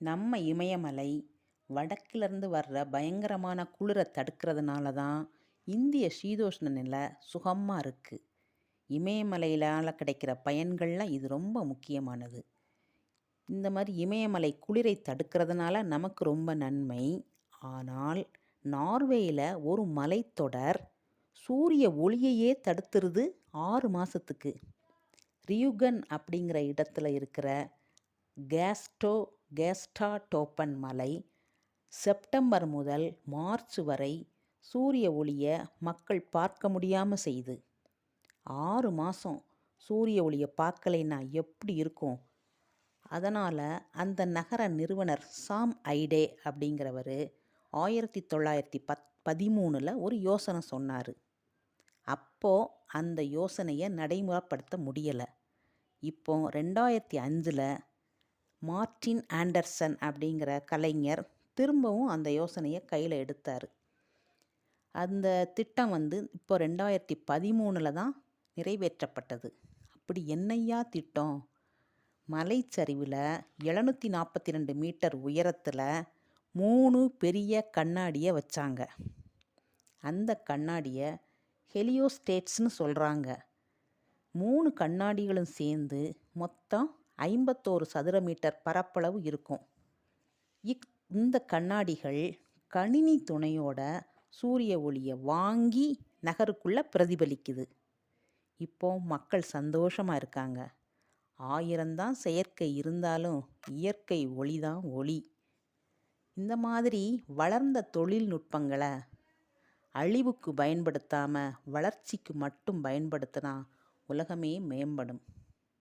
நம்ம இமயமலை வடக்கிலிருந்து வர்ற பயங்கரமான குளிரை தடுக்கிறதுனால தான் இந்திய சீதோஷ்ண நிலை சுகமாக இருக்குது. இமயமலையினால் கிடைக்கிற பயன்கள்லாம் இது ரொம்ப முக்கியமானது. இந்த மாதிரி இமயமலை குளிரை தடுக்கிறதுனால நமக்கு ரொம்ப நன்மை. ஆனால் நார்வேயில் ஒரு மலைத்தொடர் சூரிய ஒளியையே தடுத்துருது 6 மாதத்துக்கு. ரியுகன் அப்படிங்கிற இடத்துல இருக்கிற கேஸ்டாடோப்பன் மலை செப்டம்பர் முதல் மார்ச் வரை சூரிய ஒளியை மக்கள் பார்க்க முடியாமல் செய்யுது. 6 மாதம் சூரிய ஒளியை பார்க்கலைன்னா எப்படி இருக்கும்? அதனால் அந்த நகர நிறுவனர் சாம் ஐடே அப்படிங்கிறவர் 1913 ஒரு யோசனை சொன்னார். அப்போது அந்த யோசனையை நடைமுறைப்படுத்த முடியலை. இப்போ 2005 மார்ட்டின் ஆண்டர்சன் அப்படிங்கிற கலைஞர் திரும்பவும் அந்த யோசனையை கையில் எடுத்தார். அந்த திட்டம் இப்போ 2013 தான் நிறைவேற்றப்பட்டது. அப்படி என்னையா திட்டம்? மலைச்சரிவில் 742 மீட்டர் உயரத்தில் 3 பெரிய கண்ணாடியை வச்சாங்க. அந்த கண்ணாடியை ஹெலியோஸ்டேட்ஸ்னு சொல்கிறாங்க. 3 கண்ணாடிகளும் சேர்ந்து மொத்தம் 51 சதுர மீட்டர் பரப்பளவு இருக்கும். இந்த கண்ணாடிகள் கணினி துணையோட சூரிய ஒளியை வாங்கி நகருக்குள்ளே பிரதிபலிக்குது. இப்போ மக்கள் சந்தோஷமாக இருக்காங்க. 1000 தான் செயற்கை இருந்தாலும் இயற்கை ஒளி தான் ஒளி. இந்த மாதிரி வளர்ந்த தொழில்நுட்பங்களை அழிவுக்கு பயன்படுத்தாமல் வளர்ச்சிக்கு மட்டும் பயன்படுத்தினா உலகமே மேம்படும்.